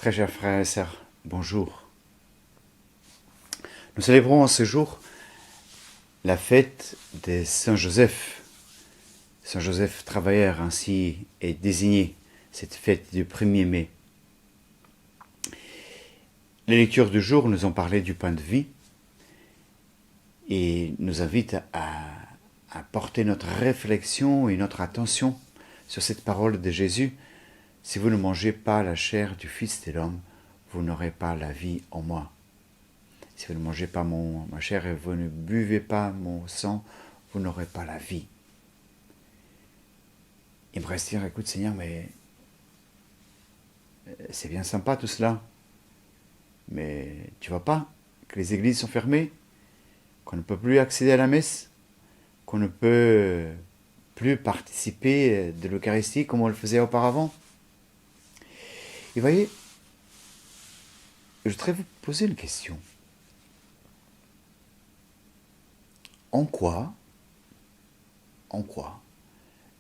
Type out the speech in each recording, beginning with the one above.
Très chers frères et sœurs, bonjour. Nous célébrons en ce jour la fête de Saint Joseph. Saint Joseph travailleur ainsi est désigné, cette fête du 1er mai. Les lectures du jour nous ont parlé du pain de vie et nous invitent à porter notre réflexion et notre attention sur cette parole de Jésus. Si vous ne mangez pas la chair du Fils de l'homme, vous n'aurez pas la vie en moi. Si vous ne mangez pas ma chair et vous ne buvez pas mon sang, vous n'aurez pas la vie. Il me reste dire, écoute Seigneur, mais c'est bien sympa tout cela, mais tu vois pas que les églises sont fermées, qu'on ne peut plus accéder à la messe, qu'on ne peut plus participer de l'Eucharistie comme on le faisait auparavant. Et voyez, je voudrais vous poser une question. En quoi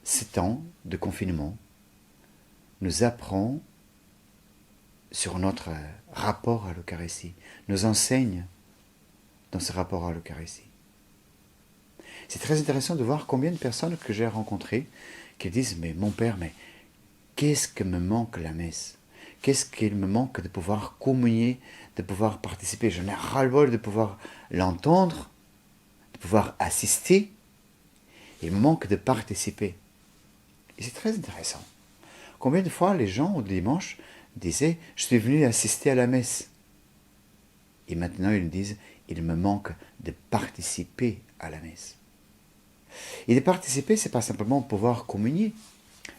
ce temps de confinement nous apprend sur notre rapport à l'Eucharistie, nous enseigne dans ce rapport à l'Eucharistie. C'est très intéressant de voir combien de personnes que j'ai rencontrées qui disent « Mais mon Père, mais qu'est-ce que me manque la messe ? Qu'est-ce qu'il me manque de pouvoir communier, de pouvoir participer ? J'en ai ras-le-bol de pouvoir l'entendre, de pouvoir assister. Il me manque de participer. » Et c'est très intéressant. Combien de fois les gens, au dimanche, disaient « Je suis venu assister à la messe ». Et maintenant, ils disent « Il me manque de participer à la messe ». Et de participer, ce n'est pas simplement pouvoir communier,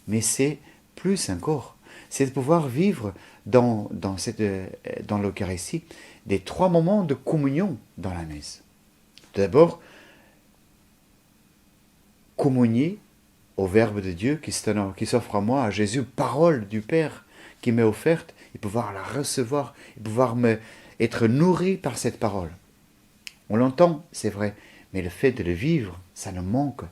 mais c'est plus encore. C'est de pouvoir vivre dans l'Eucharistie des 3 moments de communion dans la messe. Tout d'abord, communier au Verbe de Dieu qui s'offre à moi, à Jésus, parole du Père qui m'est offerte, et pouvoir la recevoir, et pouvoir être nourri par cette parole. On l'entend, c'est vrai, mais le fait de le vivre, ça nous manque.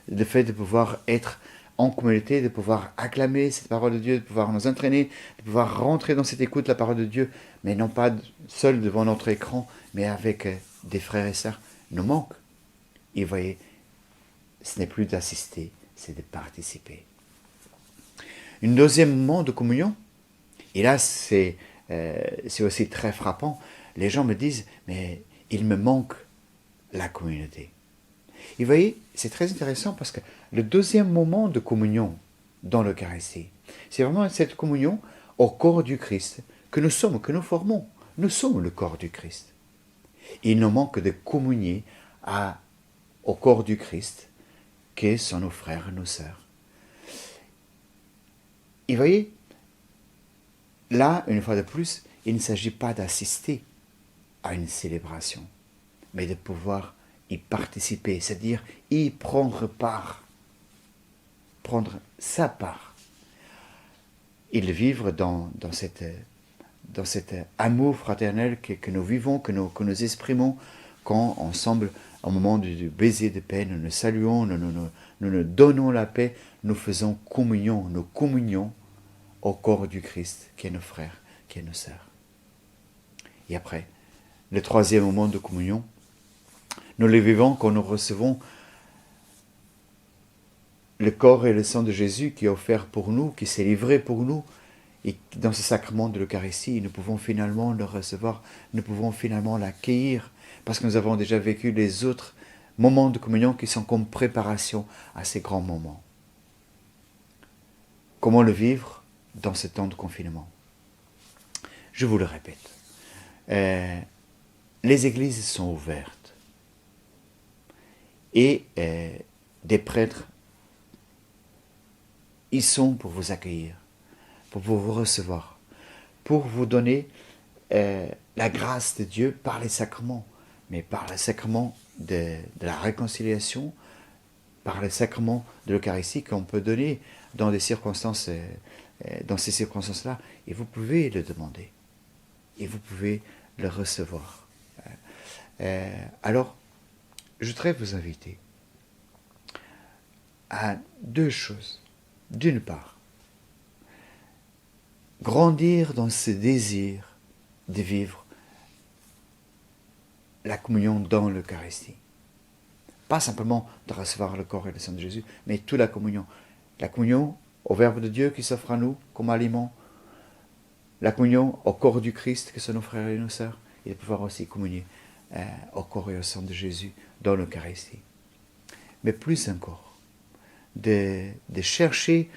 Le fait de pouvoir être en communauté, de pouvoir acclamer cette parole de Dieu, de pouvoir nous entraîner, de pouvoir rentrer dans cette écoute de la parole de Dieu, mais non pas seul devant notre écran, mais avec des frères et sœurs, nous manque. Et vous voyez, ce n'est plus d'assister, c'est de participer. Un deuxième moment de communion, et là c'est aussi très frappant, les gens me disent, mais il me manque la communauté. Et vous voyez, c'est très intéressant parce que le deuxième moment de communion dans l'Eucharistie, c'est vraiment cette communion au corps du Christ que nous sommes, que nous formons. Nous sommes le corps du Christ. Et il nous manque de communier au corps du Christ, qui sont nos frères et nos sœurs. Et vous voyez, là, une fois de plus, il ne s'agit pas d'assister à une célébration, mais de pouvoir y participer, c'est-à-dire y prendre part, prendre sa part, et le vivre dans cet amour fraternel que nous vivons, que nous exprimons quand ensemble, au moment du baiser de paix, nous nous saluons, nous nous donnons la paix, nous faisons communion, nous communions au corps du Christ, qui est nos frères, qui est nos sœurs. Et après, le troisième moment de communion, nous le vivons quand nous recevons le corps et le sang de Jésus qui est offert pour nous, qui s'est livré pour nous. Et dans ce sacrement de l'Eucharistie, nous pouvons finalement le recevoir, nous pouvons finalement l'accueillir, parce que nous avons déjà vécu les autres moments de communion qui sont comme préparation à ces grands moments. Comment le vivre dans ce temps de confinement ? Je vous le répète, les églises sont ouvertes et des prêtres, ils sont pour vous accueillir, pour vous recevoir, pour vous donner la grâce de Dieu par les sacrements, mais par le sacrement de la réconciliation, par le sacrement de l'Eucharistie qu'on peut donner dans des circonstances, dans ces circonstances-là, et vous pouvez le demander, et vous pouvez le recevoir. Alors, je voudrais vous inviter à 2 choses. D'une part, grandir dans ce désir de vivre la communion dans l'Eucharistie. Pas simplement de recevoir le corps et le sang de Jésus, mais toute la communion. La communion au Verbe de Dieu qui s'offre à nous comme aliment, la communion au corps du Christ que sont nos frères et nos sœurs, et de pouvoir aussi communier au corps et au sang de Jésus dans l'Eucharistie. Mais plus encore, de chercher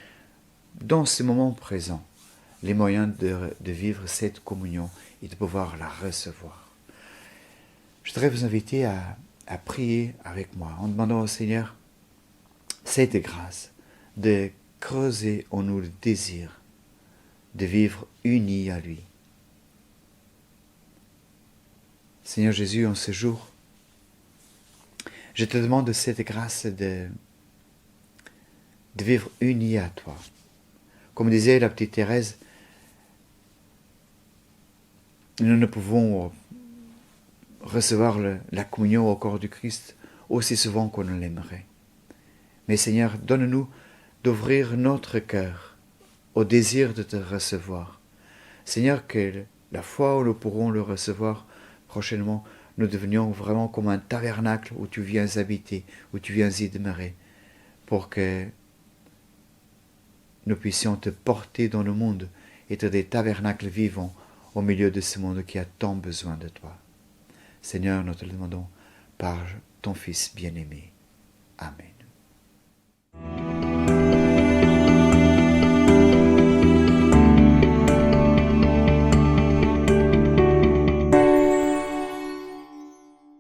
dans ce moment présent les moyens de vivre cette communion et de pouvoir la recevoir. Je voudrais vous inviter à prier avec moi en demandant au Seigneur cette grâce de creuser en nous le désir de vivre unis à lui. Seigneur Jésus, en ce jour, je te demande cette grâce de vivre unis à toi. Comme disait la petite Thérèse, nous ne pouvons recevoir la communion au corps du Christ aussi souvent qu'on l'aimerait. Mais Seigneur, donne-nous d'ouvrir notre cœur au désir de te recevoir. Seigneur, que la fois où nous pourrons le recevoir prochainement, nous devenions vraiment comme un tabernacle où tu viens habiter, où tu viens y demeurer, pour que nous puissions te porter dans le monde, être des tabernacles vivants au milieu de ce monde qui a tant besoin de toi. Seigneur, nous te le demandons par ton Fils bien-aimé. Amen.